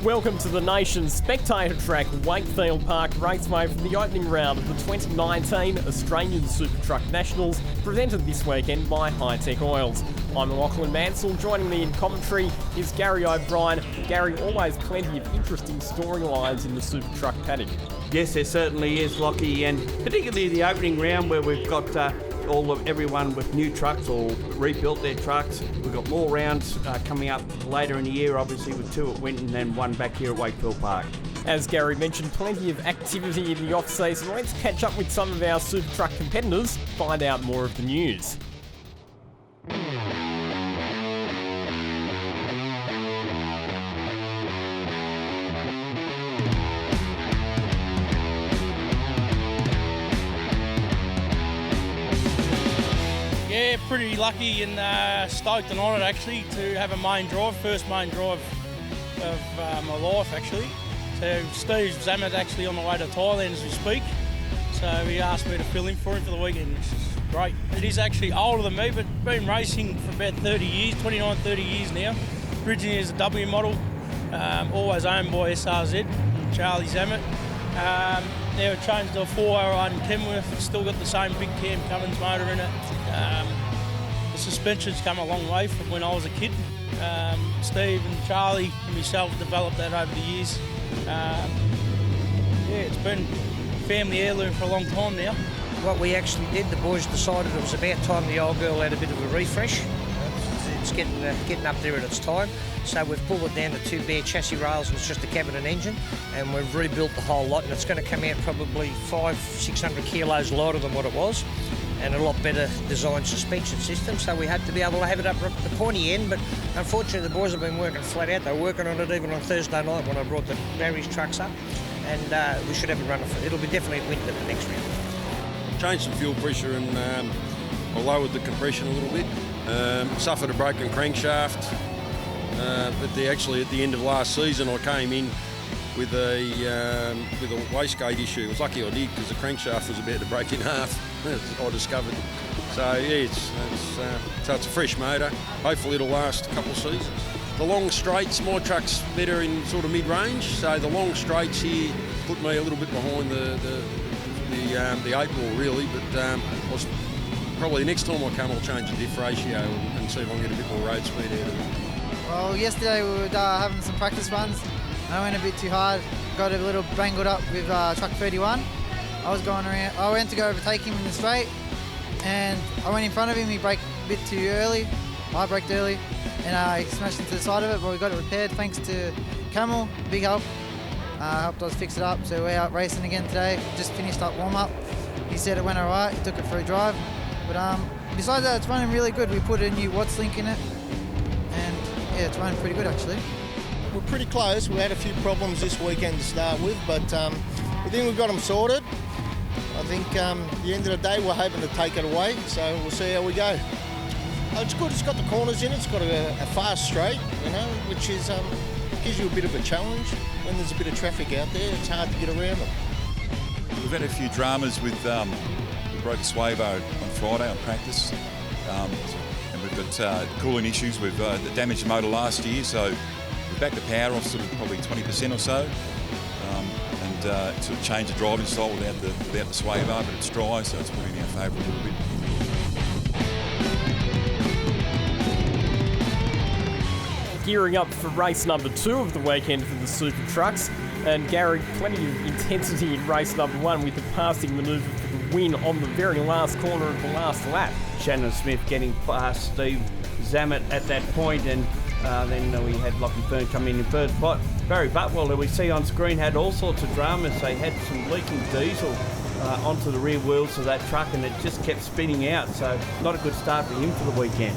Welcome to the nation's spectator track, Wakefield Park Raceway, for the opening round of the 2019 Australian Super Truck Nationals, presented this weekend by High Tech Oils. I'm Lachlan Mansell. Joining me in commentary is Gary O'Brien. Gary, always plenty of interesting storylines in the Super Truck paddock. Yes, there certainly is, Lockie, and particularly the opening round where we've got everyone with new trucks or rebuilt their trucks. We've got more rounds coming up later in the year, obviously with two at Winton and one back here at Wakefield Park. As Gary mentioned, plenty of activity in the off-season. Let's catch up with some of our Super Truck competitors, find out more of the news. Yeah, pretty lucky and stoked and honoured actually to have a main drive, first main drive of my life actually. So Stever Zammit actually on the way to Thailand as we speak. So he asked me to fill in for him for the weekend, which is great. It is actually older than me, but been racing for about 30 years, 29, 30 years now. Originally as a W model, always owned by SRZ and Charlie Zammit. Now it changed to a 401 Kenworth, still got the same big Cam Cummins motor in it. The suspension's come a long way from when I was a kid. Steve and Charlie and myself developed that over the years. It's been family heirloom for a long time now. What we actually did, the boys decided it was about time the old girl had a bit of a refresh. It's getting up there at its time. So we've pulled it down to two bare chassis rails with just a cabin and engine, and we've rebuilt the whole lot, and it's going to come out probably 500-600 kilos lighter than what it was, and a lot better designed suspension system. So we hope to be able to have it up at the pointy end, but unfortunately the boys have been working flat out. They were working on it even on Thursday night when I brought the various trucks up, and we should have it running. It'll be definitely a winter the next round. Changed some fuel pressure and I lowered the compression a little bit. Suffered a broken crankshaft, but at the end of last season I came in with a wastegate issue. It was lucky I did because the crankshaft was about to break in half. I discovered. So yeah, so it's a fresh motor. Hopefully it'll last a couple of seasons. The long straights, my truck's better in sort of mid-range, so the long straights here put me a little bit behind the 8 ball really, but probably next time I come I'll change the diff ratio and see if I can get a bit more road speed out of it. Well, yesterday we were having some practice runs. I went a bit too hard, got a little bangled up with truck 31. I was going around, I went to go overtake him in the straight, and I went in front of him, he braked a bit too early. I braked early, and I smashed into the side of it, but we got it repaired thanks to Camel, big help. Helped us fix it up, so we're out racing again today. Just finished up warm-up. He said it went alright, he took it for a drive. But besides that, it's running really good. We put a new Watts link in it, and yeah, it's running pretty good actually. We're pretty close. We had a few problems this weekend to start with, but we think we've got them sorted. I think at the end of the day, we're hoping to take it away, so we'll see how we go. It's good. It's got the corners in it. It's got a fast straight, which is gives you a bit of a challenge when there's a bit of traffic out there. It's hard to get around them. We've had a few dramas with we broke a sway bar on Friday on practice, and we've got cooling issues. We've damaged the motor last year, so we've backed the power off sort of probably 20% or so, and sort of changed the driving style without the sway bar, but it's dry, so it's put in our favour a little bit. Gearing up for race number 2 of the weekend for the Super Trucks. And Gary, plenty of intensity in race number 1 with the passing manoeuvre for the win on the very last corner of the last lap. Shannon Smith getting past Stever Zammit at that point, and then we had Lockie Fern come in third spot. Barry Butwell, that we see on screen, had all sorts of dramas. They had some leaking diesel onto the rear wheels of that truck, and it just kept spinning out, so not a good start for him for the weekend.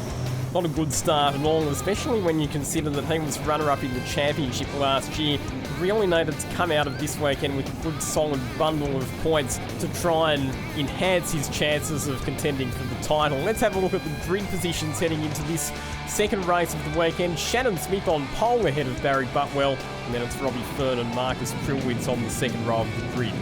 Not a good start at all, especially when you consider that he was runner-up in the championship last year. Really needed to come out of this weekend with a good solid bundle of points to try and enhance his chances of contending for the title. Let's have a look at the grid positions heading into this second race of the weekend. Shannon Smith on pole ahead of Barry Butwell, and then it's Robbie Fern and Marcus Trillwitz on the second row of the grid.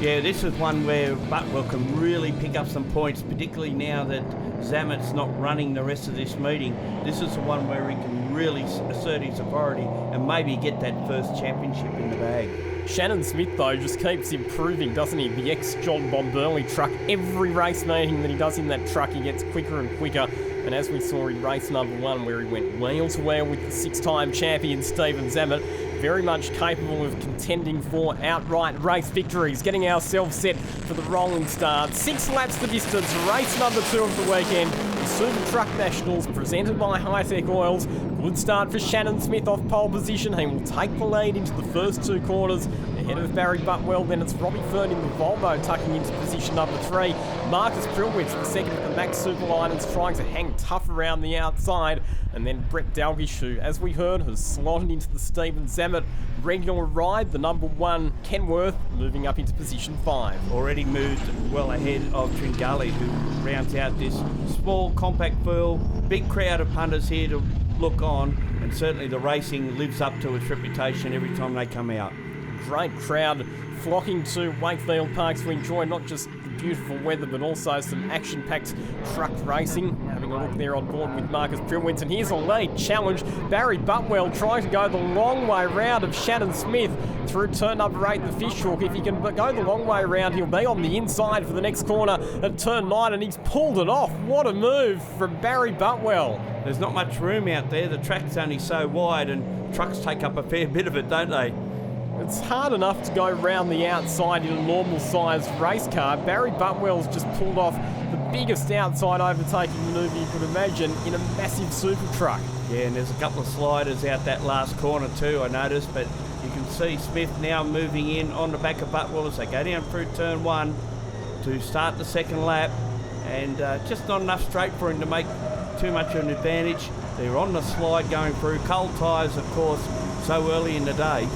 Yeah, this is one where Butwell can really pick up some points, particularly now that Zammit's not running the rest of this meeting. This is the one where he can really assert his authority and maybe get that first championship in the bag. Shannon Smith, though, just keeps improving, doesn't he? The ex-John Bomberley truck. Every race meeting that he does in that truck, he gets quicker and quicker. And as we saw in race number 1, where he went wheel to wheel with the 6-time champion Stever Zammit, very much capable of contending for outright race victories. Getting ourselves set for the rolling start. 6 laps the distance, race number 2 of the weekend. The Super Truck Nationals, presented by Hi-Tech Oils. Good start for Shannon Smith off pole position. He will take the lead into the first 2 quarters. Ahead of Barry Butwell, then it's Robbie Fern in the Volvo tucking into position number 3. Marcus Prilwitz, the second of the Max Superliners, trying to hang tough around the outside. And then Brett Dalgish, who, as we heard, has slotted into the Stever Zammit regular ride. The number 1, Kenworth, moving up into position 5. Already moved well ahead of Tringali, who rounds out this small, compact field. Big crowd of punters here to look on, and certainly the racing lives up to its reputation every time they come out. Great crowd flocking to Wakefield Park to enjoy not just the beautiful weather but also some action-packed truck racing. Having a look there on board with Marcus Prilwitz, and here's a lead challenge. Barry Butwell trying to go the long way round of Shannon Smith through turn number 8, the fish hook. If he can go the long way around, he'll be on the inside for the next corner at turn 9, and he's pulled it off. What a move from Barry Butwell. There's not much room out there. The track's only so wide, and trucks take up a fair bit of it, don't they? It's hard enough to go round the outside in a normal-sized race car. Barry Butwell's just pulled off the biggest outside overtaking manoeuvre you could imagine in a massive super truck. Yeah, and there's a couple of sliders out that last corner too, I noticed, but you can see Smith now moving in on the back of Butwell as they go down through turn 1 to start the second lap, and just not enough straight for him to make too much of an advantage. They're on the slide going through. Cold tyres, of course, so early in the day.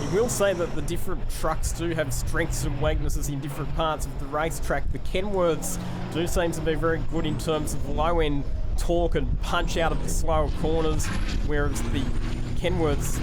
You will say that the different trucks do have strengths and weaknesses in different parts of the racetrack. The Kenworths do seem to be very good in terms of low-end torque and punch out of the slower corners, whereas the Kenworths,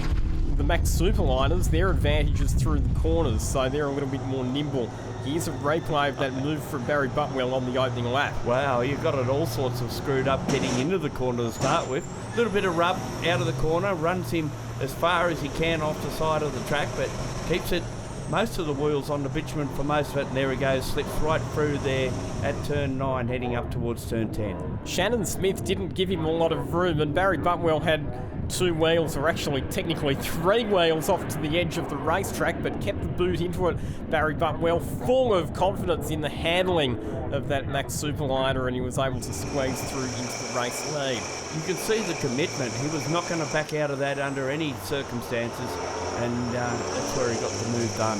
the Max Superliners, their advantage is through the corners, so they're a little bit more nimble. Here's a replay of that move from Barry Butwell on the opening lap. Wow, you've got it all sorts of screwed up getting into the corner to start with. A little bit of rub out of the corner, runs him as far as he can off the side of the track, but keeps it, most of the wheels on the bitumen for most of it, and there he goes, slips right through there at turn 9, heading up towards turn 10. Shannon Smith didn't give him a lot of room, and Barry Butwell had 2 wheels, or actually technically 3 wheels off to the edge of the racetrack, but kept the boot into it. Barry Butwell full of confidence in the handling of that Max Superliner, and he was able to squeeze through into the race lead. You can see the commitment. He was not going to back out of that under any circumstances, and that's where he got the move done.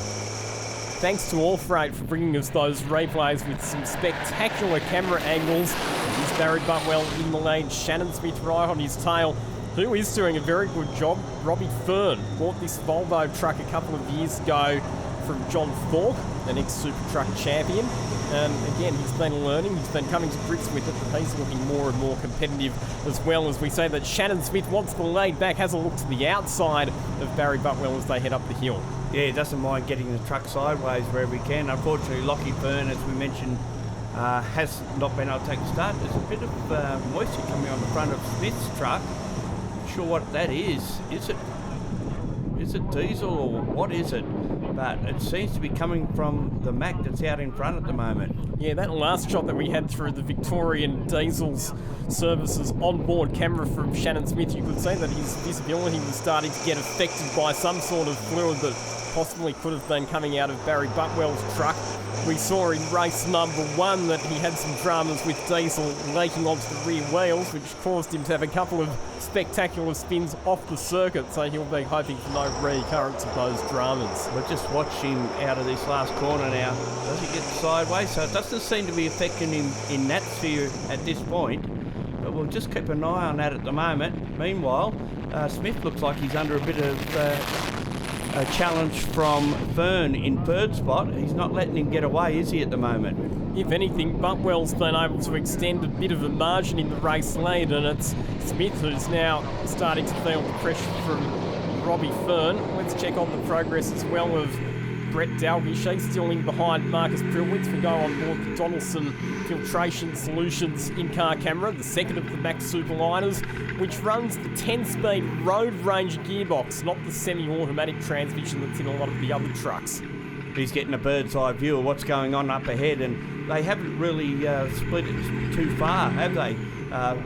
Thanks to All Freight for bringing us those replays with some spectacular camera angles. Here's Barry Butwell in the lead, Shannon Smith right on his tail, who is doing a very good job. Robbie Fern bought this Volvo truck a couple of years ago from John Thorpe, an ex-Super Truck champion. And again, he's been learning, he's been coming to grips with it, but he's looking more and more competitive as well. As we say that Shannon Smith wants the lead back, has a look to the outside of Barry Butwell as they head up the hill. Yeah, he doesn't mind getting the truck sideways wherever he can. Unfortunately, Lockie Fern, as we mentioned, has not been able to take a start. There's a bit of moisture coming on the front of Smith's truck. Not sure what that is. Is it diesel or what is it? But it seems to be coming from the Mac that's out in front at the moment. Yeah, that last shot that we had through the Victorian Diesels Services onboard camera from Shannon Smith, you could say that his visibility was starting to get affected by some sort of fluid that possibly could have been coming out of Barry Butwell's truck. We saw in race number 1 that he had some dramas with diesel leaking onto the rear wheels, which caused him to have a couple of spectacular spins off the circuit, so he'll be hoping for no recurrence of those dramas. We'll just watch him out of this last corner now. Does he get sideways? So it doesn't seem to be affecting him in that sphere at this point, but we'll just keep an eye on that at the moment. Meanwhile, Smith looks like he's under a bit of a challenge from Fern in third spot. He's not letting him get away, is he, at the moment? If anything, Butwell's been able to extend a bit of a margin in the race lead, and it's Smith who's now starting to feel the pressure from Robbie Fern. Let's check on the progress as well of Brett Dalglish. He's still in behind Marcus Prilwitz. We go on board the Donaldson Filtration Solutions in-car camera, the second of the Max Superliners, which runs the 10-speed Road Ranger gearbox, not the semi-automatic transmission that's in a lot of the other trucks. He's getting a bird's eye view of what's going on up ahead, and they haven't really split it too far, have they?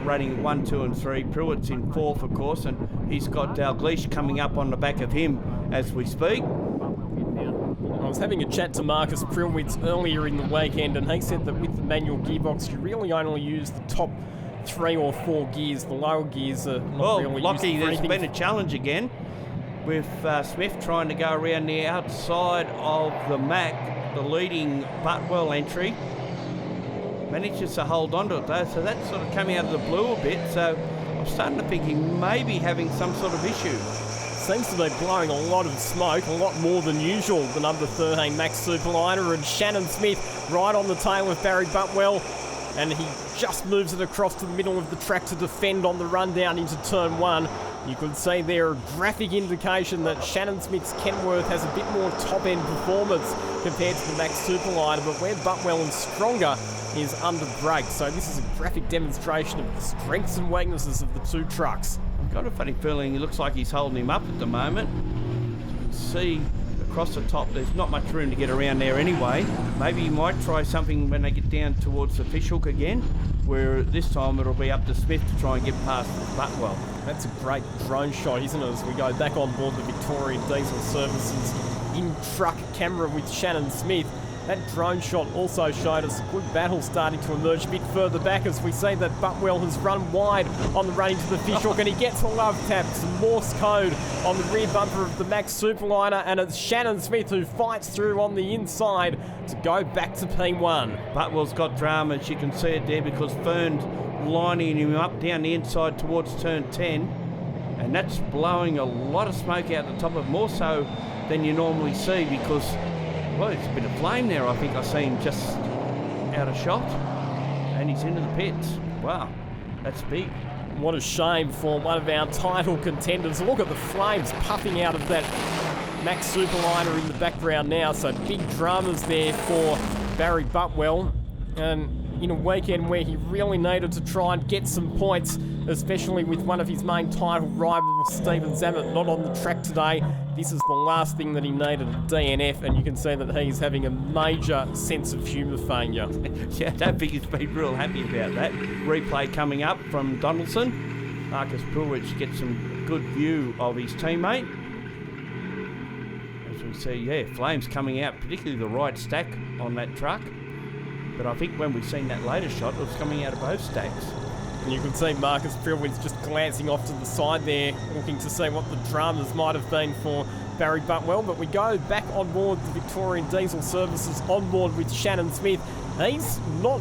Running 1, 2 and 3. Pruitt's in 4th, of course, and he's got Dalglish coming up on the back of him as we speak. I was having a chat to Marcus Prilwitz earlier in the weekend, and he said that with the manual gearbox, you really only use the top 3 or 4 gears. The lower gears are not really Lockie, used for there's anything. been a challenge again with Smith trying to go around the outside of the Mac, the leading Butwell entry. Manages to hold on to it though, so that's sort of coming out of the blue a bit, so I'm starting to think he may be having some sort of issue. Seems to be blowing a lot of smoke, a lot more than usual, the number 13 Max Superliner, and Shannon Smith right on the tail of Barry Butwell, and he just moves it across to the middle of the track to defend on the run down into turn 1. You could see there a graphic indication that Shannon Smith's Kenworth has a bit more top-end performance compared to the Max Superliner, but where Butwell is stronger is under brake. So this is a graphic demonstration of the strengths and weaknesses of the two trucks. I've got a funny feeling it looks like he's holding him up at the moment. You can see across the top there's not much room to get around there anyway. Maybe he might try something when they get down towards the fishhook again, where this time it'll be up to Smith to try and get past Butwell. That's a great drone shot, isn't it, as we go back on board the Victorian Diesel Services in-truck camera with Shannon Smith. That drone shot also showed us a good battle starting to emerge a bit further back as we see that Butwell has run wide on the run into the fishhook, and he gets a love tap, some Morse code on the rear bumper of the Max Superliner, and it's Shannon Smith who fights through on the inside to go back to P1. Butwell's got drama, as you can see it there, because Fern's lining him up down the inside towards turn 10, and that's blowing a lot of smoke out the top of, more so than you normally see, because well, it's a bit of flame there. I think I see him just out of shot, and he's into the pits. Wow, that's big. What a shame for one of our title contenders. Look at the flames puffing out of that Max Superliner in the background now. So big dramas there for Barry Butwell. And in a weekend where he really needed to try and get some points, especially with one of his main title rivals, Stever Zammit, not on the track today. This is the last thing that he needed, a DNF, and you can see that he's having a major sense of humour failure. Yeah, I don't think he's been real happy about that. Replay coming up from Donaldson. Marcus Pulwich gets some good view of his teammate. As we see, yeah, flames coming out, particularly the right stack on that truck. But I think when we've seen that later shot, it was coming out of both stacks. And you can see Marcus Prilwitz just glancing off to the side there, looking to see what the dramas might have been for Barry Butwell. But we go back on board the Victorian Diesel Services on board with Shannon Smith. He's not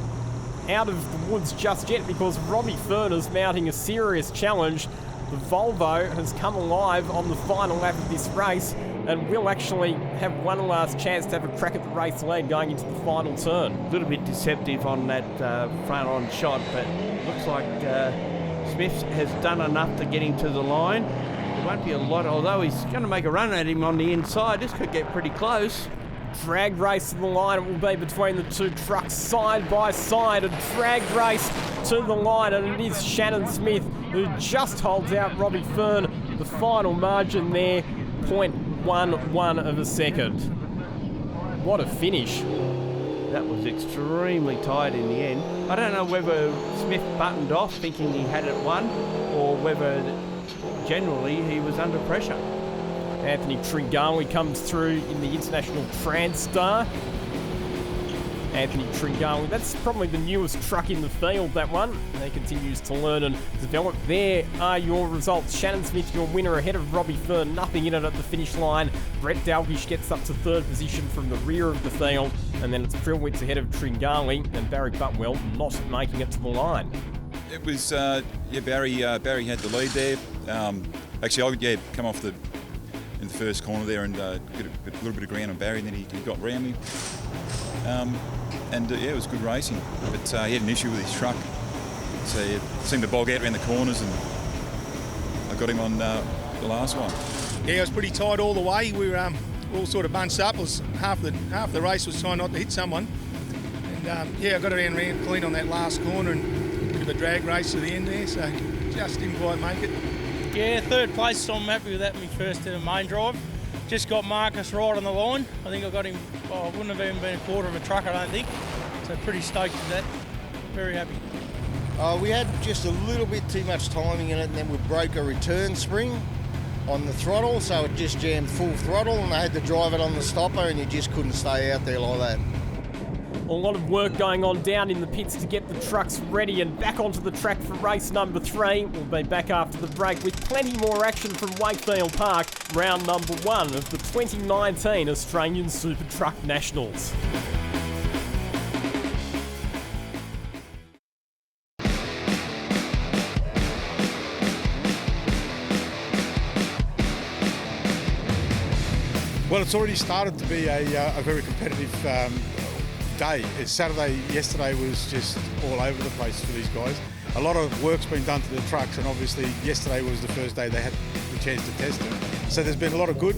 out of the woods just yet because Robbie Fern is mounting a serious challenge. The Volvo has come alive on the final lap of this race and will actually have one last chance to have a crack at the race lead going into the final turn. A little bit deceptive on that front-on shot, but looks like Smith has done enough to get him to the line. There won't be a lot, although he's going to make a run at him on the inside. This could get pretty close. Drag race to the line. It will be between the two trucks side by side. A drag race to the line, and it is Shannon Smith who just holds out Robbie Fern. The final margin there, 0.11 of a second. What a finish. That was extremely tight in the end. I don't know whether Smith buttoned off thinking he had it won, or whether generally he was under pressure. Anthony Tringali comes through in the International Transstar. Anthony Tringali, that's probably the newest truck in the field, that one. He continues to learn and develop. There are your results. Shannon Smith, your winner, ahead of Robbie Fern. Nothing in it at the finish line. Brett Dalglish gets up to third position from the rear of the field. And then it's Prilwitz ahead of Tringali, and Barry Butwell not making it to the line. It was, Barry had the lead there. Actually, I come off in the first corner there and got a little bit of ground on Barry, and then he got round me. It was good racing, but he had an issue with his truck, so it seemed to bog out around the corners, and I got him on the last one. Yeah, it was pretty tight all the way. We were all sort of bunched up. It was half the race was trying not to hit someone. And I got around clean on that last corner and a bit of a drag race to the end there, so just didn't quite make it. Yeah, third place, so I'm happy with that. My first ever main drive. Just got Marcus right on the line. I think I got him, I wouldn't have even been a quarter of a truck, I don't think. So pretty stoked with that. Very happy. We had just a little bit too much timing in it, and then we broke a return spring on the throttle, so it just jammed full throttle, and I had to drive it on the stopper, and you just couldn't stay out there like that. A lot of work going on down in the pits to get the trucks ready and back onto the track for race number 3. We'll be back after the break with plenty more action from Wakefield Park, round number 1 of the 2019 Australian Super Truck Nationals. Well, it's already started to be a very competitive day. It's Saturday. Yesterday was just all over the place for these guys. A lot of work's been done to the trucks, and obviously yesterday was the first day they had the chance to test them. So there's been a lot of good,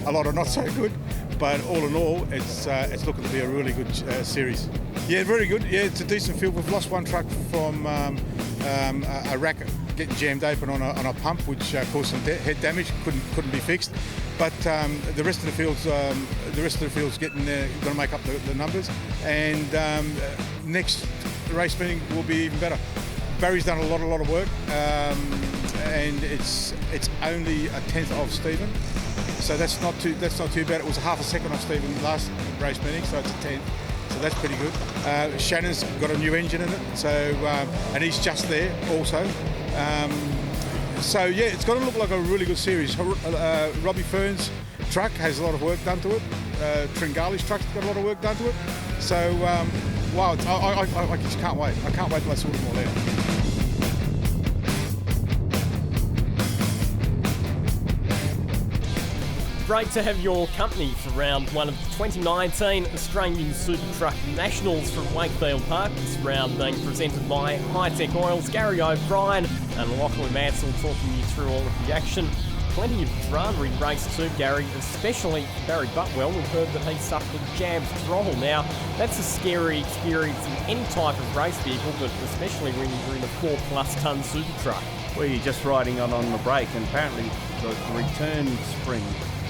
a lot of not so good, but all in all, it's looking to be a really good series. Yeah, very good. Yeah, it's a decent field. We've lost one truck from a rack getting jammed open on a pump, which caused some head damage. Couldn't be fixed. But the rest of the field's getting going to make up the numbers, and next race meeting will be even better. Barry's done a lot of work, and it's only a tenth of Stephen, so that's not too bad. It was a half a second off Stephen last race meeting, so it's a tenth. So that's pretty good. Shannon's got a new engine in it, so and he's just there also. So yeah, it's going to look like a really good series. Robbie Fern's truck has a lot of work done to it. Tringali's truck's got a lot of work done to it. So wow, I just can't wait. I can't wait till I sort them all out. Great to have your company for round 1 of the 2019 Australian Super Truck Nationals from Wakefield Park. This round being presented by High Tech Oils, Gary O'Brien and Lachlan Mansell talking you through all of the action. Plenty of drama in race 2, Gary, especially Barry Butwell. We've heard that he suffered a jammed throttle. Now, that's a scary experience in any type of race vehicle, but especially when you're in a 4+ tonne super truck. Well, you're just riding on the brake, and apparently the return spring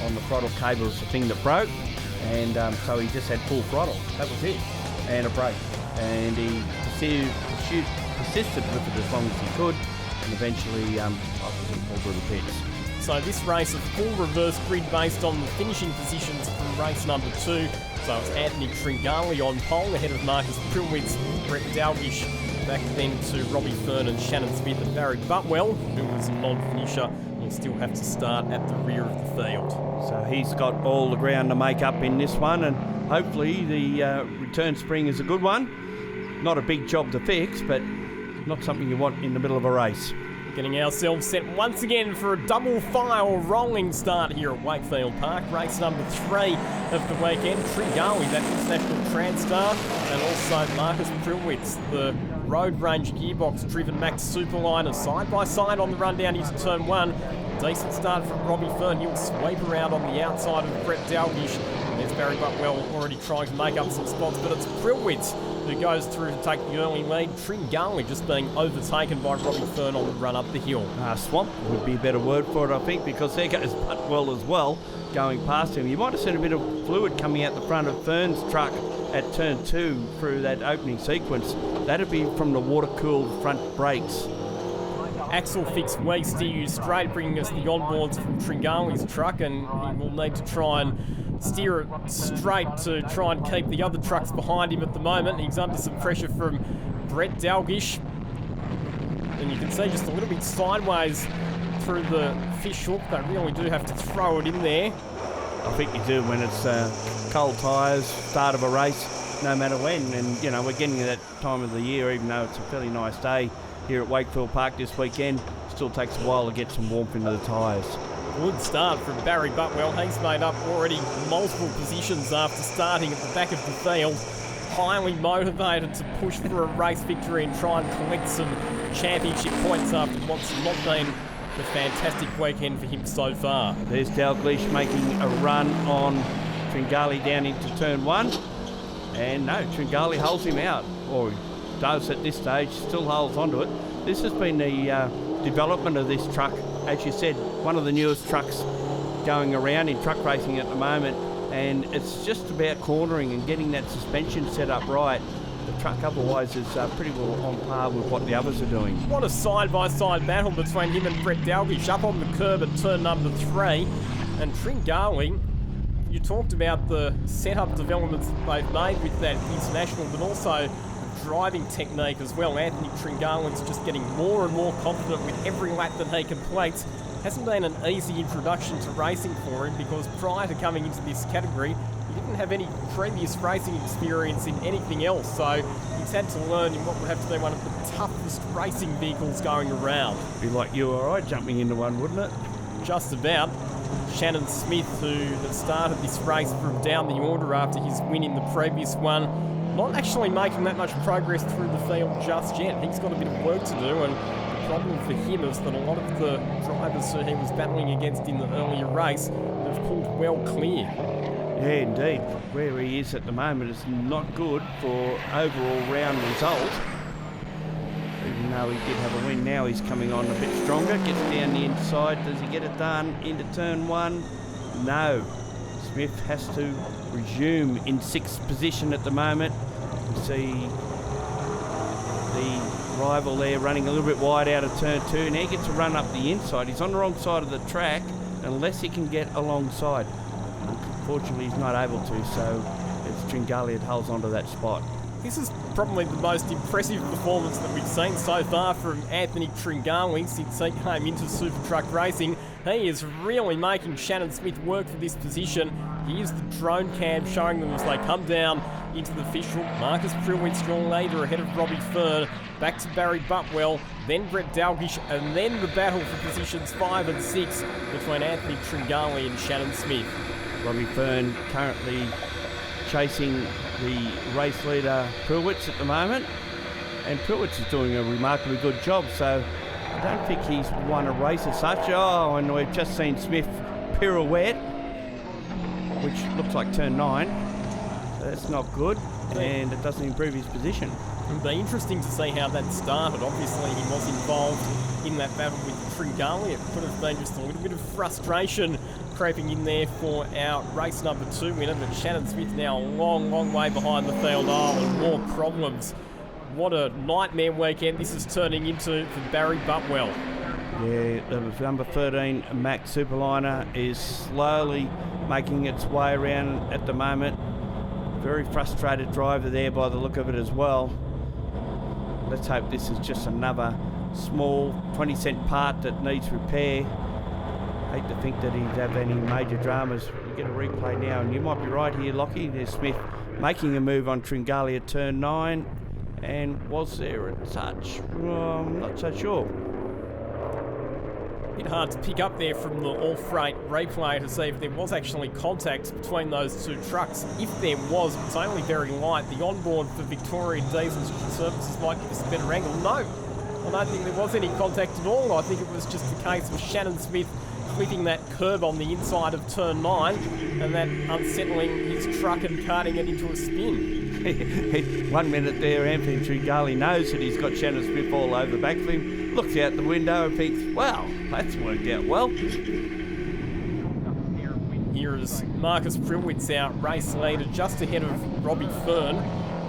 on the throttle cable was the thing that broke, and so he just had full throttle. That was it, and a brake, and he persisted with it as long as he could, and eventually I was over the pits. So this race, a full reverse grid based on the finishing positions from race number 2. So it's Anthony Tringali on pole ahead of Marcus Prilwitz, Brett Dalgish, back then to Robbie Fern and Shannon Smith, and Barry Butwell, who was a non-finisher, will still have to start at the rear of the field. So he's got all the ground to make up in this one, and hopefully the return spring is a good one. Not a big job to fix, but not something you want in the middle of a race. Getting ourselves set once again for a double file rolling start here at Wakefield Park. Race number 3 of the weekend. Tringali, that international Transstar, and also Marcus Prilwitz, the Road Range gearbox driven Max Superliner, side by side on the run down into turn 1. Decent start from Robbie Fern. He'll sweep around on the outside of Brett Dalgish. There's Barry Butwell already trying to make up some spots, but it's Prilwitz who goes through to take the early lead. Tringali just being overtaken by Robbie Fern on the run up the hill. Swamp would be a better word for it, I think, because there goes Butwell as well going past him. You might have seen a bit of fluid coming out the front of Fern's truck at turn 2 through that opening sequence. That'd be from the water-cooled front brakes. Axle fix we steer you straight, bringing us the onboards from Tringali's truck, and he will need to try and steer it straight to try and keep the other trucks behind him at the moment. He's under some pressure from Brett Dalgish, and you can see just a little bit sideways through the fish hook. They really do have to throw it in there. I think you do when it's cold tyres, start of a race, no matter when. And, you know, we're getting to that time of the year, even though it's a fairly nice day here at Wakefield Park this weekend. Still takes a while to get some warmth into the tyres. Good start from Barry Butwell. He's made up already multiple positions after starting at the back of the field. Highly motivated to push for a race victory and try and collect some championship points after what's not been a fantastic weekend for him so far. There's Dalglish making a run on Tringali down into turn 1. And no, Tringali holds him out, or he does at this stage, still holds onto it. This has been the development of this truck. As you said, one of the newest trucks going around in truck racing at the moment, and it's just about cornering and getting that suspension set up right. The truck otherwise is pretty well on par with what the others are doing. What a side-by-side battle between him and Brett Dalglish up on the curb at turn number 3. And Tringali, you talked about the setup developments that they've made with that international, but also driving technique as well. Anthony Tringali's just getting more and more confident with every lap that he completes. Hasn't been an easy introduction to racing for him, because prior to coming into this category, he didn't have any previous racing experience in anything else, so he's had to learn in what would have to be one of the toughest racing vehicles going around. Be like you or I jumping into one, wouldn't it? Just about. Shannon Smith, who had started this race from down the order after his win in the previous one, not actually making that much progress through the field just yet. He's got a bit of work to do, and the problem for him is that a lot of the drivers who he was battling against in the earlier race have pulled well clear. Yeah, indeed. Where he is at the moment is not good for overall round result. Even though he did have a win, now he's coming on a bit stronger. Gets down the inside. Does he get it done into turn 1? No. Smith has to resume in 6th position at the moment. You see the rival there running a little bit wide out of turn 2. Now he gets a run up the inside. He's on the wrong side of the track unless he can get alongside. Unfortunately, he's not able to, so it's Tringali that holds onto that spot. This is probably the most impressive performance that we've seen so far from Anthony Tringali since he came into Super Truck Racing. He is really making Shannon Smith work for this position. Here's the drone cam showing them as they come down into the official. Marcus Prilwin strong leader ahead of Robbie Fern. Back to Barry Butwell, then Brett Dalglish, and then the battle for positions 5 and 6 between Anthony Tringali and Shannon Smith. Robbie Fern currently chasing the race leader Prilwitz at the moment, and Prilwitz is doing a remarkably good job, so I don't think he's won a race as such. Oh, and we've just seen Smith pirouette, which looks like turn 9. That's not good, and it doesn't improve his position. It'll be interesting to see how that started. Obviously, he was involved in that battle with Tringali. It could have been just a little bit of frustration creeping in there for our race number 2 winner, but Shannon Smith now a long, long way behind the field. Oh, and more problems. What a nightmare weekend this is turning into for Barry Butwell. Yeah, the number 13 Mac Superliner is slowly making its way around at the moment. Very frustrated driver there by the look of it as well. Let's hope this is just another small 20-cent part that needs repair. Hate to think that he'd have any major dramas. We get a replay now, and you might be right here, Lockie. There's Smith making a move on Tringali at turn 9. And was there a touch? I'm not so sure. A bit hard to pick up there from the all-freight replay to see if there was actually contact between those two trucks. If there was, it's only very light. The onboard for Victorian Diesel Services might give us a better angle. No, I don't think there was any contact at all. I think it was just a case of Shannon Smith clipping that curb on the inside of turn 9 and that unsettling his truck and carting it into a spin. 1 minute there, Anthony Tringali knows that he's got Shannon Smith all over the back of him, looks out the window and thinks, wow, that's worked out well. Here is Marcus Prilwitz, our race leader, just ahead of Robbie Fern.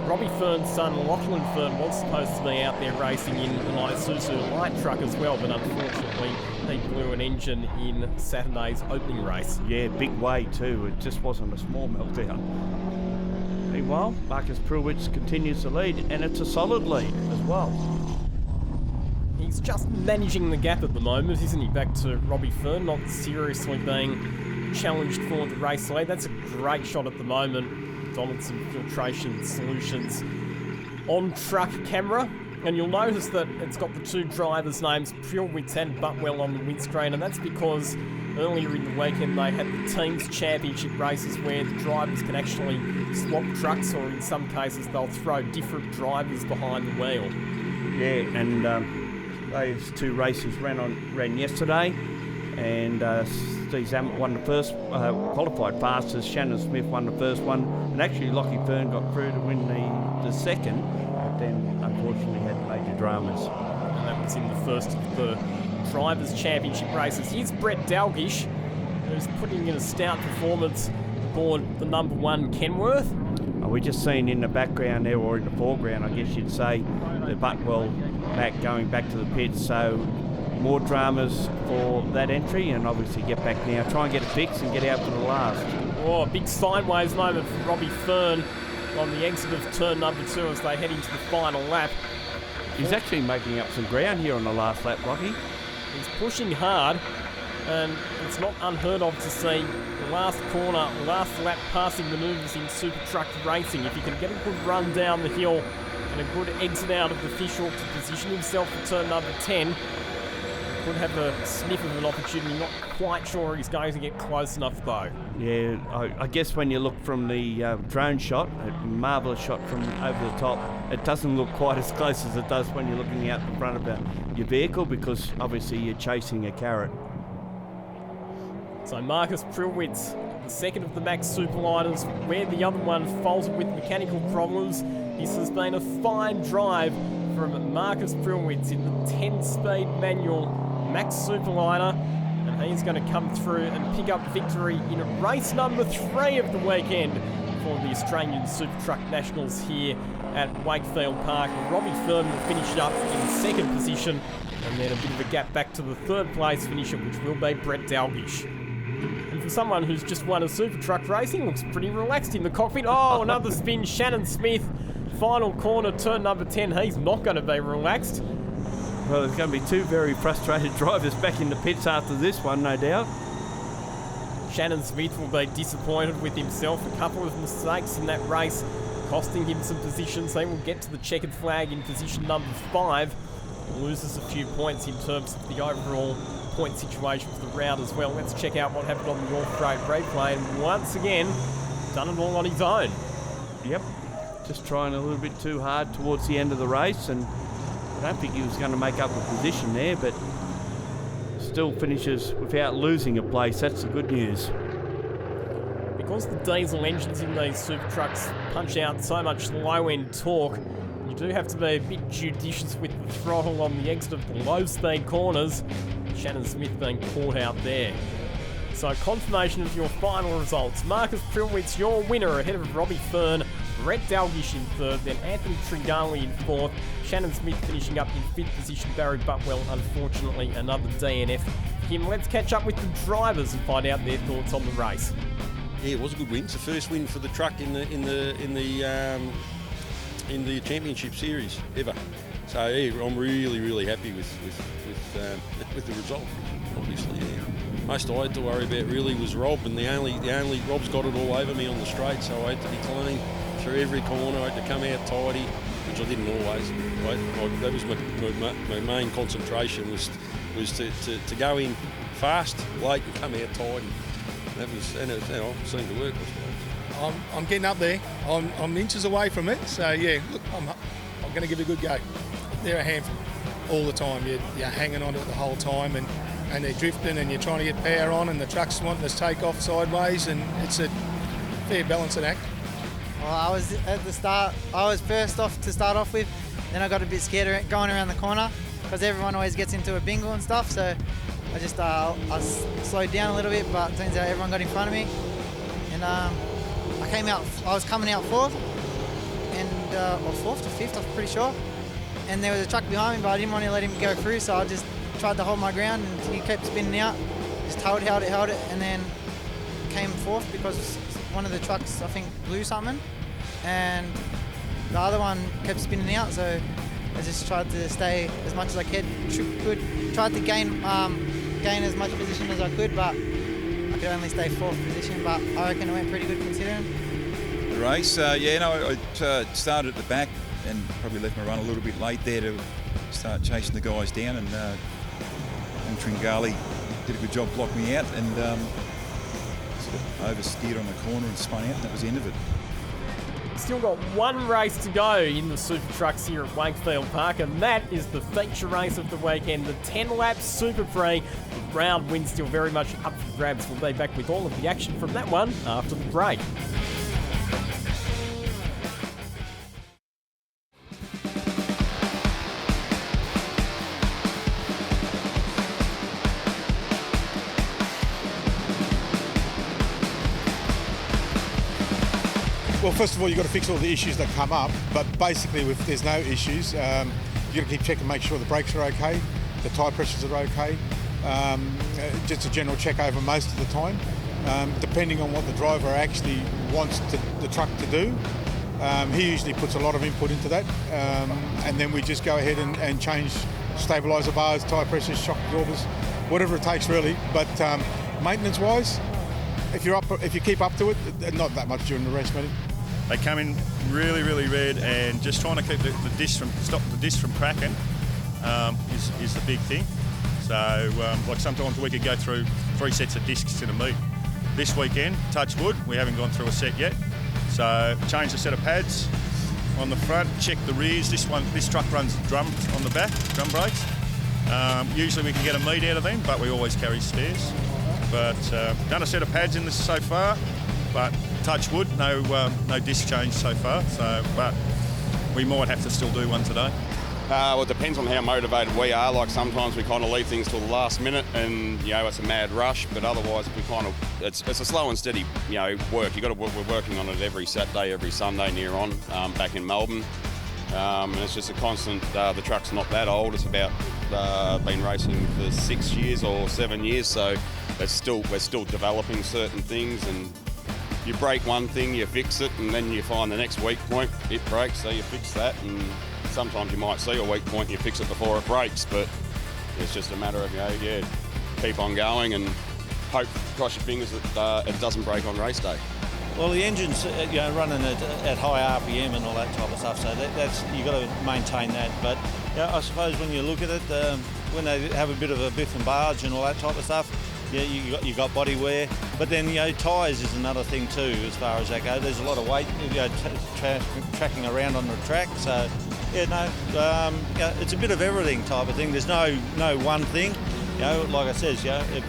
Robbie Fern's son, Lachlan Fern, was supposed to be out there racing in an Isuzu light truck as well, but unfortunately he blew an engine in Saturday's opening race. Yeah, big way too. It just wasn't a small meltdown. Meanwhile, Marcus Prilwitz continues to lead, and it's a solid lead as well. He's just managing the gap at the moment, isn't he? Back to Robbie Fern, not seriously being challenged for the race lead. That's a great shot at the moment. Donaldson Filtration Solutions on truck camera, and you'll notice that it's got the two drivers' names, Prilwitz and Butwell, on the windscreen, and that's because earlier in the weekend they had the teams championship races where the drivers can actually swap trucks, or in some cases they'll throw different drivers behind the wheel. Yeah, and those two races ran yesterday, and Stever Zammit won the first, qualified fastest. Shannon Smith won the first one, and actually Lockie Fern got through to win the second, but then unfortunately had major dramas. And that was in the first of the Drivers' Championship races. Here's Brett Dalgish, who's putting in a stout performance aboard the number 1 Kenworth. We just seen in the background there, or in the foreground, I guess you'd say, the Butwell going back to the pits. So more dramas for that entry, and obviously get back now, try and get it fixed and get out for the last. Oh, a big sideways moment for Robbie Fern on the exit of turn number 2 as they head into the final lap. He's actually making up some ground here on the last lap, Lockie. He's pushing hard, and it's not unheard of to see last corner, last lap passing manoeuvres in super truck racing. If he can get a good run down the hill and a good exit out of the fishhook to position himself for turn number 10, he could have a sniff of an opportunity. Not quite sure he's going to get close enough though. Yeah, I guess when you look from the drone shot, a marvellous shot from over the top, it doesn't look quite as close as it does when you're looking out the front of your vehicle, because obviously you're chasing a carrot. So Marcus Prilwitz, the second of the Max Superliners, where the other one faltered with mechanical problems. This has been a fine drive from Marcus Prilwitz in the 10-speed manual Max Superliner, and he's going to come through and pick up victory in race number 3 of the weekend for the Australian Super Truck Nationals here at Wakefield Park. Robbie Fern will finish up in second position, and then a bit of a gap back to the third place finisher, which will be Brett Dalgish. And for someone who's just won a super truck racing, looks pretty relaxed in the cockpit. Oh, another spin. Shannon Smith, final corner, turn number 10. He's not going to be relaxed. Well, there's going to be 2 very frustrated drivers back in the pits after this one, no doubt. Shannon Smith will be disappointed with himself. A couple of mistakes in that race costing him some positions. He will get to the checkered flag in position number 5. Loses a few points in terms of the overall point situation for the round as well. Let's check out what happened on the York Road replay, and once again, done it all on his own. Yep, just trying a little bit too hard towards the end of the race, and I don't think he was going to make up a position there, but still finishes without losing a place. That's the good news. Because the diesel engines in these super trucks punch out so much low-end torque, you do have to be a bit judicious with the throttle on the exit of the low-speed corners. Shannon Smith being caught out there. So confirmation of your final results. Marcus Prilwitz, your winner, ahead of Robbie Fern. Brett Dalgish in third, then Anthony Tringali in fourth. Shannon Smith finishing up in fifth position. Barry Butwell, unfortunately, another DNF for him. Let's catch up with the drivers and find out their thoughts on the race. Yeah, it was a good win. It's the first win for the truck in the championship series ever. So yeah, I'm really happy with the result. Obviously, yeah. Most I had to worry about really was Rob, and the only Rob's got it all over me on the straight, so I had to be clean through every corner. I had to come out tidy, which I didn't always. That was my main concentration was to go in fast, late, and come out tidy. That was, and it seemed to work, I suppose. I'm getting up there. I'm inches away from it. So yeah, look, I'm going to give it a good go. They're a handful all the time. You're hanging on to it the whole time, and they're drifting, and you're trying to get power on, and the truck's wanting to take off sideways, and it's a fair balancing act. Well, I was at the start. I was first off to start off with. Then I got a bit scared going around the corner because everyone always gets into a bingle and stuff. So I just I slowed down a little bit, but turns out everyone got in front of me, and I was coming out fourth, and or fourth to fifth, I'm pretty sure. And there was a truck behind me, but I didn't want to let him go through, so I just tried to hold my ground, and he kept spinning out. Just held it, and then came fourth because one of the trucks, I think, blew something, and the other one kept spinning out. So I just tried to stay as much as I could. Tried to gain as much position as I could, but I could only stay fourth position. But I reckon it went pretty good considering. The race, I started at the back and probably left my run a little bit late there to start chasing the guys down, and Tringali did a good job blocking me out, and sort of oversteered on the corner and spun out, and that was the end of it. We've still got one race to go in the Super Trucks here at Wakefield Park, and that is the feature race of the weekend, the 10-lap Super Prix. The round win still very much up for grabs. We'll be back with all of the action from that one after the break. Well, first of all, you've got to fix all the issues that come up, but basically if there's no issues, you've got to keep checking, make sure the brakes are okay, the tyre pressures are okay, just a general check over most of the time, depending on what the driver actually wants the truck to do. He usually puts a lot of input into that, and then we just go ahead and change stabiliser bars, tyre pressures, shock absorbers, whatever it takes really. But maintenance-wise, if you keep up to it, not that much during the race meeting. They come in really, really red, and just trying to keep stop the disc from cracking is the big thing. So, like sometimes we could go through 3 sets of discs in a meet. This weekend, touch wood, we haven't gone through a set yet. So, change the set of pads on the front, check the rears. This truck runs drums on the back, drum brakes. Usually we can get a meet out of them, but we always carry spares. But done a set of pads in this so far, but touch wood, no disc change so far. So, but we might have to still do one today. Well, it depends on how motivated we are. Like sometimes we kind of leave things till the last minute, and it's a mad rush. But otherwise, it's a slow and steady work. We're working on it every Saturday, every Sunday near on back in Melbourne, and it's just a constant. The truck's not that old. It's about been racing for 6 years or 7 years, so we're still developing certain things. And you break one thing, you fix it, and then you find the next weak point, it breaks, so you fix that. And sometimes you might see a weak point and you fix it before it breaks, but it's just a matter of, keep on going and hope, cross your fingers that it doesn't break on race day. Well, the engine's running at high RPM and all that type of stuff, so that's you've got to maintain that. But I suppose when you look at it, when they have a bit of a biff and barge and all that type of stuff, you got body wear. But then tyres is another thing too, as far as that goes. There's a lot of weight tracking around on the track, so it's a bit of everything type of thing. There's no one thing. Like I says, it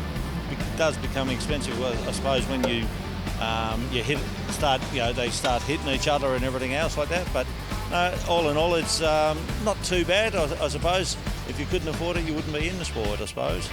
does become expensive, I suppose, when you they start hitting each other and everything else like that. But all in all, it's not too bad, I suppose. If you couldn't afford it, you wouldn't be in the sport, I suppose.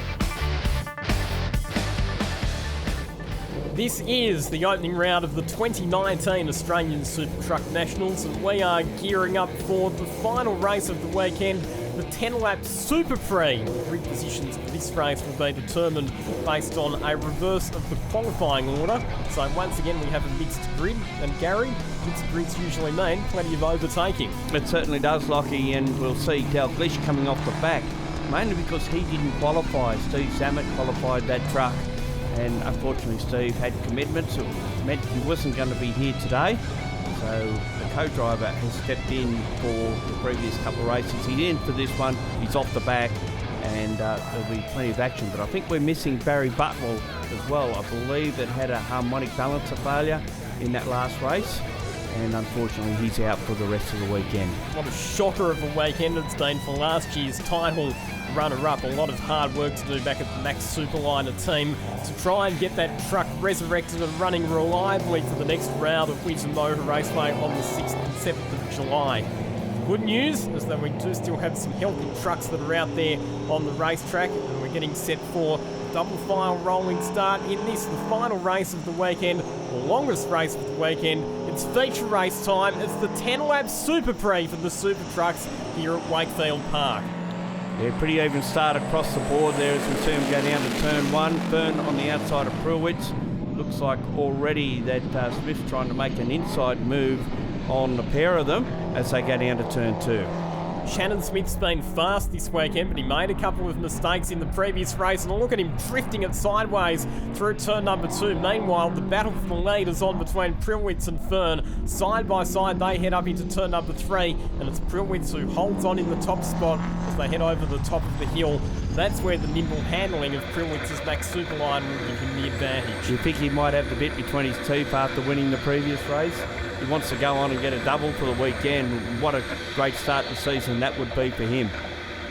This is the opening round of the 2019 Australian Super Truck Nationals, and we are gearing up for the final race of the weekend, the 10-lap Super Prix. Grid positions for this race will be determined based on a reverse of the qualifying order. So once again, we have a mixed grid, and Gary, mixed grids usually mean plenty of overtaking. It certainly does, Lockie, and we'll see Dalglish coming off the back, mainly because he didn't qualify. Stever Zammit qualified that truck, and unfortunately Steve had commitments. It meant he wasn't going to be here today, so the co-driver has stepped in for the previous couple of races. He's in for this one, he's off the back, and there'll be plenty of action. But I think we're missing Barry Butwell as well. I believe it had a harmonic balancer failure in that last race, and unfortunately he's out for the rest of the weekend. What a shocker of a weekend it's been for last year's title runner-up. A lot of hard work to do back at the Max Superliner team to try and get that truck resurrected and running reliably for the next round of Windsor Motor Raceway on the 6th and 7th of July. Good news is that we do still have some healthy trucks that are out there on the racetrack, and we're getting set for double file rolling start in this, the final race of the weekend, the longest race of the weekend. It's feature race time. It's the 10-lap Super Prix for the Super Trucks here at Wakefield Park. Yeah, pretty even start across the board there as we see him go down to turn 1. Fern on the outside of Prewitz. Looks like already that Smith's trying to make an inside move on the pair of them as they go down to turn 2. Shannon Smith's been fast this weekend, but he made a couple of mistakes in the previous race, and look at him drifting it sideways through turn number 2. Meanwhile, the battle for the lead is on between Prewitz and Fern. Side by side, they head up into turn number 3, and it's Prewitz who holds on in the top spot as they head over the top of the hill. that's where the nimble handling of Prilwitz's Max Superline will give him the advantage. You think he might have the bit between his teeth after winning the previous race? He wants to go on and get a double for the weekend. What a great start to the season that would be for him.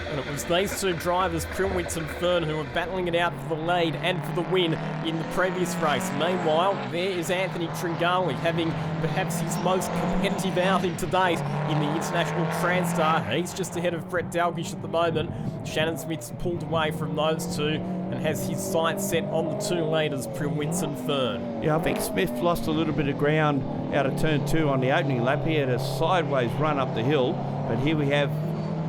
And it was these two drivers, Prilwitz and Fern, who were battling it out for the lead and for the win in the previous race. Meanwhile, there is Anthony Tringali having perhaps his most competitive outing to date in the International Transstar. He's just ahead of Brett Dalglish at the moment. Shannon Smith's pulled away from those two and has his sights set on the two leaders, Prilwitz and Fern. Yeah, I think Smith lost a little bit of ground out of turn 2 on the opening lap. He had a sideways run up the hill, but here we have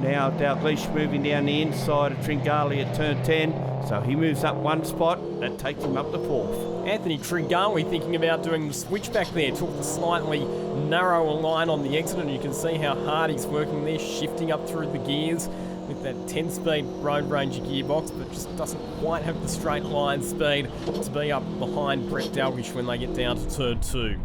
now Dalglish moving down the inside of Tringali at turn 10, so he moves up one spot. That takes him up to 4th. Anthony Tringali thinking about doing the switchback there, took the slightly narrower line on the exit, and you can see how hard he's working there, shifting up through the gears with that 10-speed Road Ranger gearbox, but just doesn't quite have the straight line speed to be up behind Brett Dalglish when they get down to turn 2.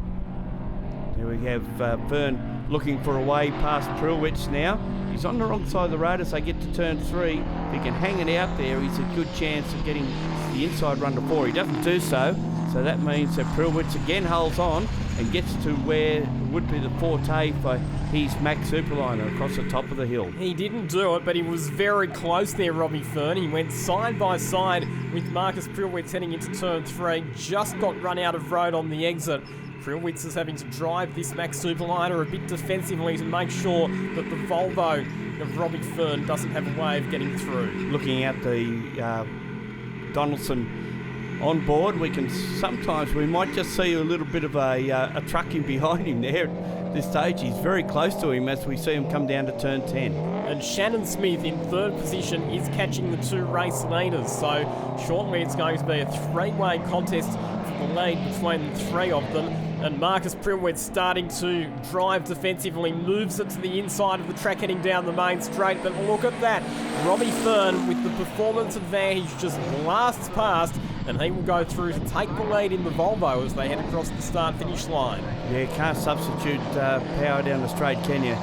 Here we have Fern looking for a way past Prilwitz now. He's on the wrong side of the road as they get to turn 3. If he can hang it out there, he's a good chance of getting the inside run to 4. He doesn't do so that means that Prilwitz again holds on and gets to where would be the forte for his Max Superliner across the top of the hill. He didn't do it, but he was very close there, Robbie Fern. He went side by side with Marcus Prilwitz heading into turn 3, just got run out of road on the exit. Prilwitz is having to drive this Max Superliner a bit defensively to make sure that the Volvo of Robbie Fern doesn't have a way of getting through. Looking at the Donaldson on board, we might just see a little bit of a truck in behind him there at this stage. He's very close to him as we see him come down to turn 10. And Shannon Smith in 3rd position is catching the two race leaders, so shortly it's going to be a 3-way contest for the lead between the 3 of them. And Marcus Prilwitz starting to drive defensively, moves it to the inside of the track heading down the main straight. But look at that, Robbie Fern with the performance advantage just blasts past, and he will go through to take the lead in the Volvo as they head across the start-finish line. Yeah, can't substitute power down the straight, can you?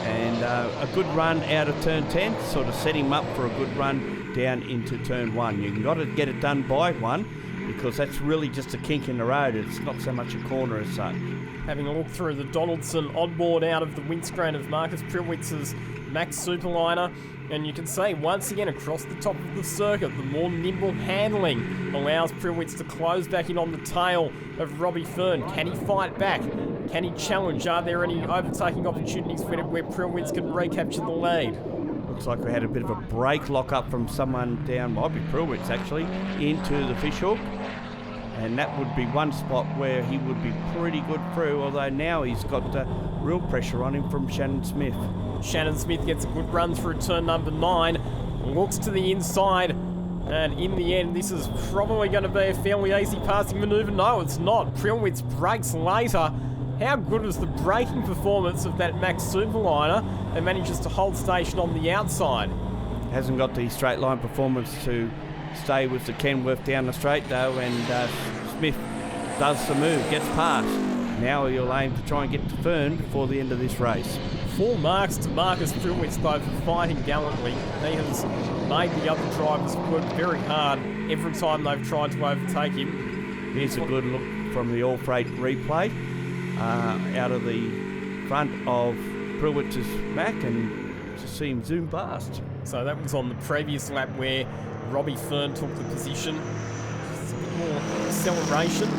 And a good run out of turn 10, sort of set him up for a good run down into turn 1. You've got to get it done by 1, because that's really just a kink in the road. It's not so much a corner as such. Having a look through the Donaldson onboard out of the windscreen of Marcus Prilwitz's Max Superliner, and you can see once again across the top of the circuit, the more nimble handling allows Prilwitz to close back in on the tail of Robbie Fern. Can he fight back? Can he challenge? Are there any overtaking opportunities where Prilwitz can recapture the lead? Looks like we had a bit of a brake lock up from someone down, might be Prilwitz actually, into the fishhook. And that would be one spot where he would be pretty good through, although now he's got real pressure on him from Shannon Smith. Shannon Smith gets a good run through turn number 9, looks to the inside, and in the end this is probably going to be a fairly easy passing manoeuvre. No, it's not. Prilwitz brakes later. How good was the braking performance of that Max Superliner, and manages to hold station on the outside? Hasn't got the straight line performance to stay with the Kenworth down the straight though, and Smith does the move, gets past. Now he'll aim to try and get to Fern before the end of this race. 4 marks to Marcus Prilwitz though for fighting gallantly. He has made the other drivers work very hard every time they've tried to overtake him. Here's a good look from the All Freight replay out of the front of Prilwitz's Mac, and to see him zoom past. So that was on the previous lap where Robbie Fern took the position. Just a bit more acceleration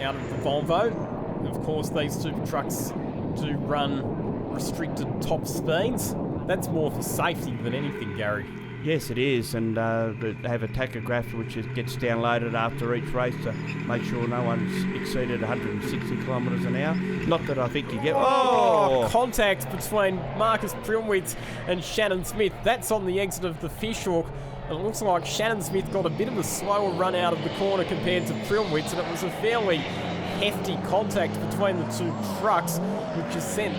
out of the Volvo. Of course, these two trucks do run restricted top speeds. That's more for safety than anything, Gary. Yes, it is, and they have a tachograph which gets downloaded after each race to make sure no one's exceeded 160 kilometres an hour. Not that I think you get... Oh! Contact between Marcus Prilwitz and Shannon Smith. That's on the exit of the fishhook. And it looks like Shannon Smith got a bit of a slower run out of the corner compared to Prilwitz, and it was a fairly hefty contact between the two trucks, which has sent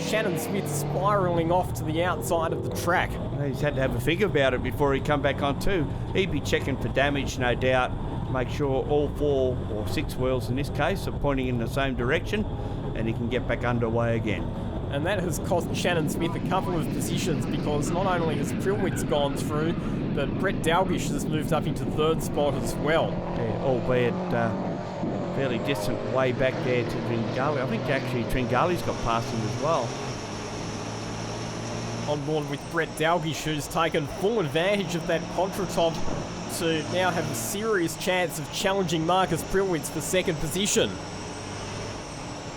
Shannon Smith spiralling off to the outside of the track. He's had to have a think about it before he come back on too. He'd be checking for damage, no doubt, make sure all 4 or 6 wheels in this case are pointing in the same direction, and he can get back underway again. And that has cost Shannon Smith a couple of positions, because not only has Prilwitz gone through, but Brett Dalgish has moved up into third spot as well. Yeah, albeit fairly distant way back there to Tringali. I think actually Tringali's got past him as well. On board with Brett Dalgish, who's taken full advantage of that contre-top to now have a serious chance of challenging Marcus Prilwitz for second position.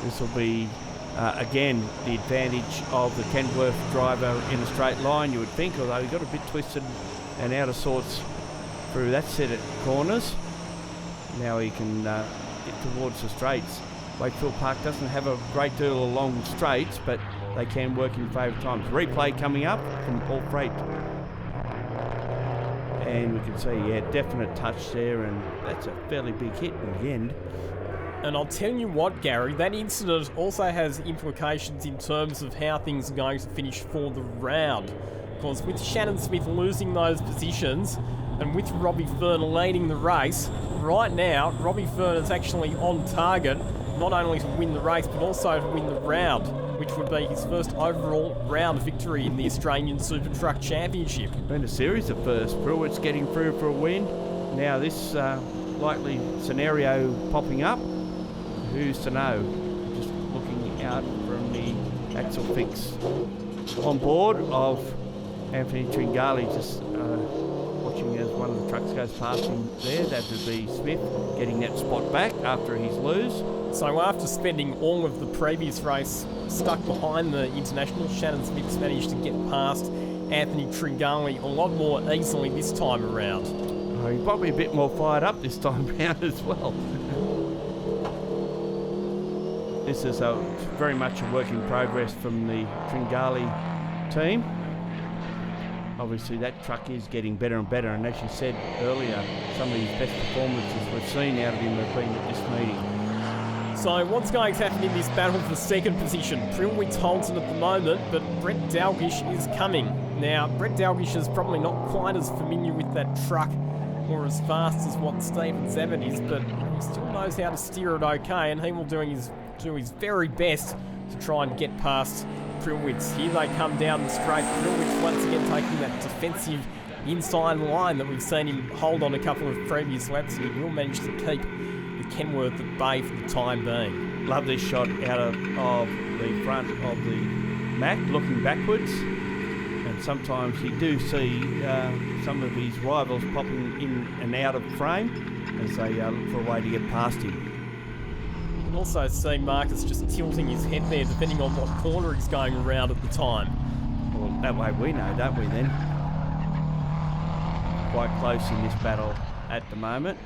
This will be, again, the advantage of the Kenworth driver in a straight line, you would think, although he got a bit twisted and out of sorts through that set of corners. Now he can get towards the straights. Wakefield Park doesn't have a great deal of long straights, but they can work in favour of times. Replay coming up from Paul Freight. And we can see, yeah, definite touch there, and that's a fairly big hit in the end. And I'll tell you what, Gary, that incident also has implications in terms of how things are going to finish for the round. Because with Shannon Smith losing those positions, and with Robbie Fern leading the race, right now, Robbie Fern is actually on target, not only to win the race, but also to win the round, which would be his first overall round victory in the Australian Super Truck Championship. Been a series of firsts. Prilwitz getting through for a win. Now this likely scenario popping up. Who's to know? Just looking out from the axle fix. On board of Anthony Tringali, just watching as one of the trucks goes past him there. That would be Smith getting that spot back after his lose. So after spending all of the previous race stuck behind the International, Shannon Smith's managed to get past Anthony Tringali a lot more easily this time around. Oh, he's probably a bit more fired up this time around as well. This is very much a work in progress from the Tringali team. Obviously that truck is getting better and better, and as you said earlier, some of his best performances we've seen out of him have been at this meeting. So what's going to happen in this battle for second position? Prilwitz holds it at the moment, but Brett Dalgish is coming. Now, Brett Dalgish is probably not quite as familiar with that truck or as fast as what Stever Zammit is, but he still knows how to steer it okay, and he will do his very best to try and get past Prilwitz. Here they come down the straight. Prilwitz once again taking that defensive inside line that we've seen him hold on a couple of previous laps, and he will manage to keep the Kenworth at bay for the time being. Love this shot out of the front of the Mack looking backwards, and sometimes you do see some of his rivals popping in and out of frame as they look for a way to get past him. You can also see Marcus just tilting his head there depending on what corner he's going around at the time. Well, that way we know, don't we then? Quite close in this battle at the moment.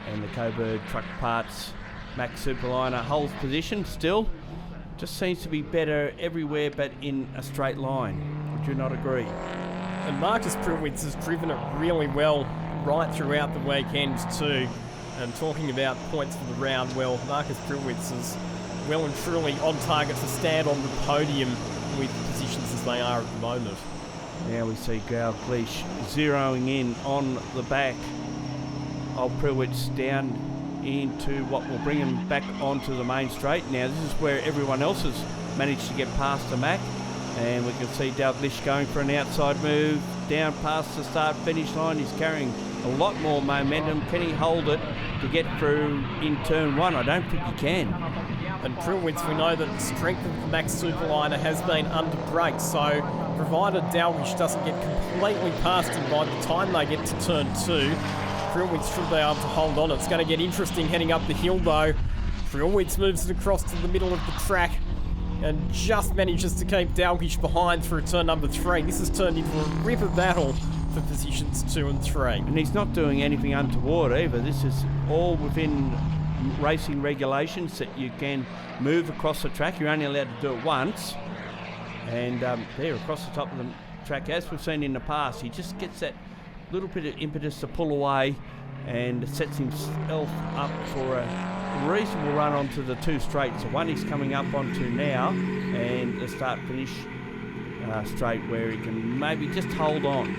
And the Coburg Truck Parts Max Superliner holds position still. Just seems to be better everywhere but in a straight line. Would you not agree? And Marcus Prilwitz has driven it really well right throughout the weekend too. And talking about points for the round, well, Marcus Prilwitz is well and truly on target to stand on the podium with positions as they are at the moment. Now we see Grau Gleish zeroing in on the back of Prilwitz down into what will bring him back onto the main straight. Now this is where everyone else has managed to get past the Mac, and we can see Dalglish going for an outside move down past the start finish line. He's carrying a lot more momentum. Can he hold it to get through in turn one? I don't think he can. And Prilwitz, we know that the strength of the Max Superliner has been under brake, so provided Dalglish doesn't get completely past him by the time they get to turn two, Prilwitz should be able to hold on. It's going to get interesting heading up the hill though. Prilwitz moves it across to the middle of the track and just manages to keep Dalglish behind through turn number 3. This has turned into a ripper battle for positions 2 and 3. And he's not doing anything untoward either. This is all within racing regulations that you can move across the track. You're only allowed to do it once. And there across the top of the track, as we've seen in the past, he just gets that little bit of impetus to pull away and sets himself up for a reasonable run onto the two straights. The one he's coming up onto now, and the start-finish straight where he can maybe just hold on.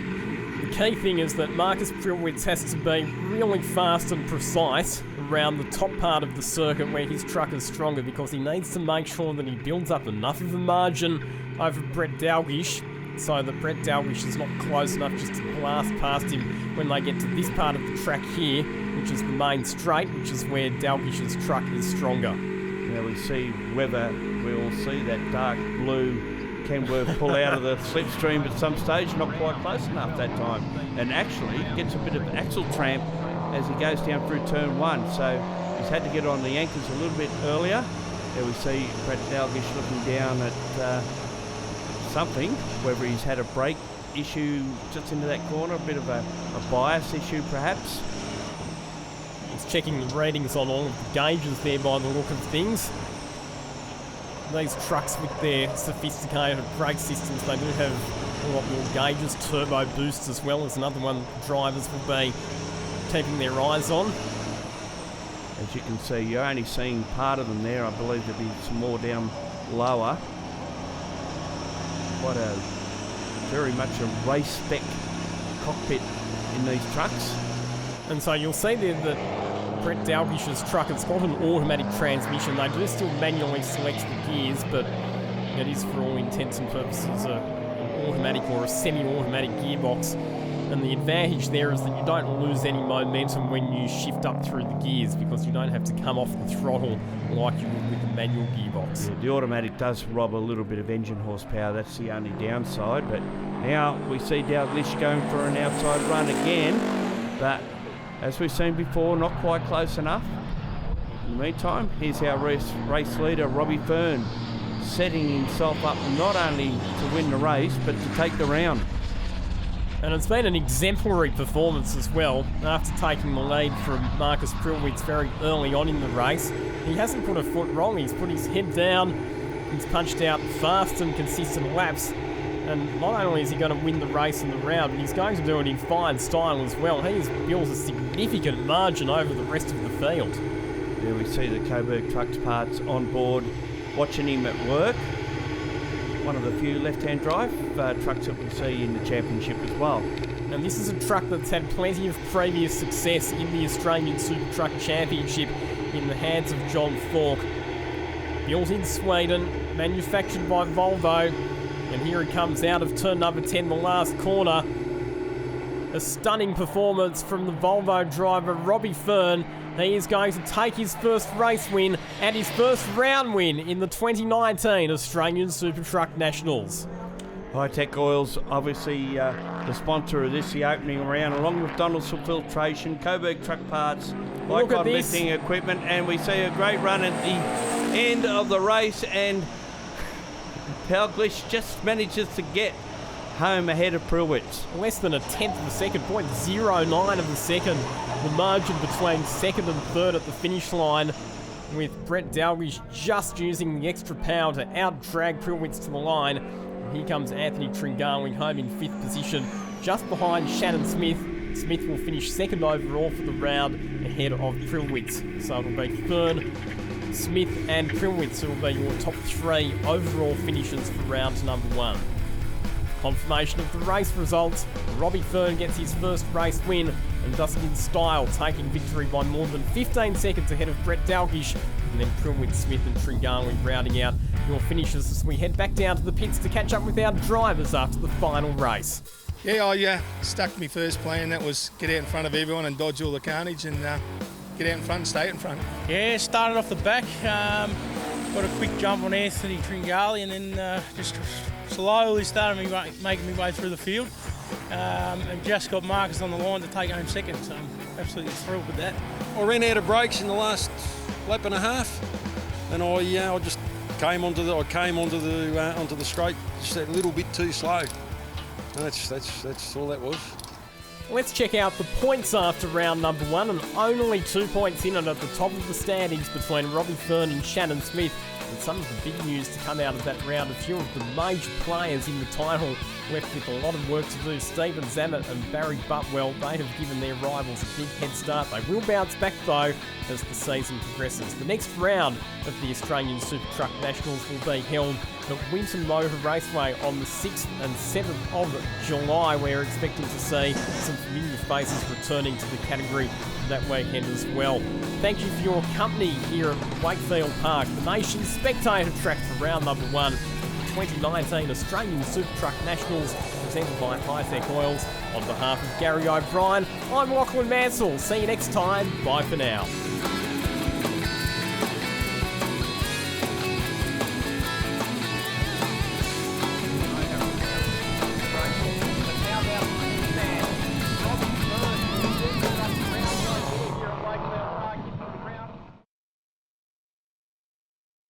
The key thing is that Marcus Prilwitz has to be really fast and precise around the top part of the circuit where his truck is stronger, because he needs to make sure that he builds up enough of a margin over Brett Dalglish so that Brett Dalglish is not close enough just to blast past him when they get to this part of the track here, which is the main straight, which is where Dalglish's truck is stronger. Now we see whether we'll see that dark blue Kenworth pull out of the slipstream at some stage, not quite close enough that time, and actually gets a bit of axle tramp as he goes down through turn 1, so he's had to get on the anchors a little bit earlier. There we see Brett Dalglish looking down at something, whether he's had a brake issue just into that corner, a bit of a bias issue perhaps. He's checking the readings on all of the gauges there by the look of things. These trucks with their sophisticated brake systems, they do have a lot more gauges, turbo boost as well as another one drivers will be keeping their eyes on. As you can see, you're only seeing part of them there. I believe there'll be some more down lower. Quite a very much a race spec cockpit in these trucks. And so you'll see there that Brett Dalglish's truck, it's got an automatic transmission. They do still manually select the gears, but it is for all intents and purposes an automatic or a semi-automatic gearbox. And the advantage there is that you don't lose any momentum when you shift up through the gears, because you don't have to come off the throttle like you would with the manual gearbox. Yeah, the automatic does rob a little bit of engine horsepower. That's the only downside. But now we see Dalglish going for an outside run again. But as we've seen before, not quite close enough. In the meantime, here's our race leader, Robbie Fern, setting himself up not only to win the race, but to take the round. And it's been an exemplary performance as well. After taking the lead from Marcus Prilwitz very early on in the race, he hasn't put a foot wrong. He's put his head down, he's punched out fast and consistent laps. And not only is he going to win the race and the round, but he's going to do it in fine style as well. He has built a significant margin over the rest of the field. There we see the Coburg Trucks parts on board, watching him at work. One of the few left-hand drive trucks that we see in the championship as well. And this is a truck that's had plenty of previous success in the Australian Super Truck Championship in the hands of John Falk. Built in Sweden, manufactured by Volvo. And here he comes out of turn number 10, the last corner. A stunning performance from the Volvo driver, Robbie Fern. He is going to take his first race win and his first round win in the 2019 Australian Super Truck Nationals. High-Tech Oils, obviously the sponsor of this, the opening round, along with Donaldson Filtration, Coburg Truck Parts, Lycon Lifting Equipment, and we see a great run at the end of the race, and Dalglish just manages to get home ahead of Prilwitz. Less than a tenth of a second, 0.09 of a second. The margin between second and third at the finish line, with Brett Dalglish just using the extra power to out-drag Prilwitz to the line. And here comes Anthony Tringali home in 5th position, just behind Shannon Smith. Smith will finish second overall for the round, ahead of Prilwitz. So it'll be Fern, Smith and Prilwitz who will be your top 3 overall finishers for round number 1. Confirmation of the race results. Robbie Fern gets his first race win and does it in style, taking victory by more than 15 seconds ahead of Brett Dalglish, and then Prilwitz, Smith and Tringali rounding out your finishers as we head back down to the pits to catch up with our drivers after the final race. Yeah, I stuck my first plan. That was get out in front of everyone and dodge all the carnage and get out in front and stay in front. Yeah, started off the back. Got a quick jump on Anthony Tringali and then just slowly started making my way through the field. And just got Marcus on the line to take home second, so I'm absolutely thrilled with that. I ran out of brakes in the last lap and a half, and I just came onto the straight just a little bit too slow. And that's all that was. Let's check out the points after round number 1, and only 2 points in it at the top of the standings between Robbie Fern and Shannon Smith. And some of the big news to come out of that round, a few of the major players in the title left with a lot of work to do. Stever Zammit and Barry Butwell, they have given their rivals a big head start. They will bounce back though as the season progresses. The next round of the Australian Super Truck Nationals will be held at Winton Motor Raceway on the 6th and 7th of July. We're expecting to see some familiar faces returning to the category that weekend as well. Thank you for your company here at Wakefield Park, the nation's spectator track for round number 1. 2019 Australian Super Truck Nationals, presented by High-Tech Oils. On behalf of Gary O'Brien, I'm Lachlan Mansell. See you next time. Bye for now.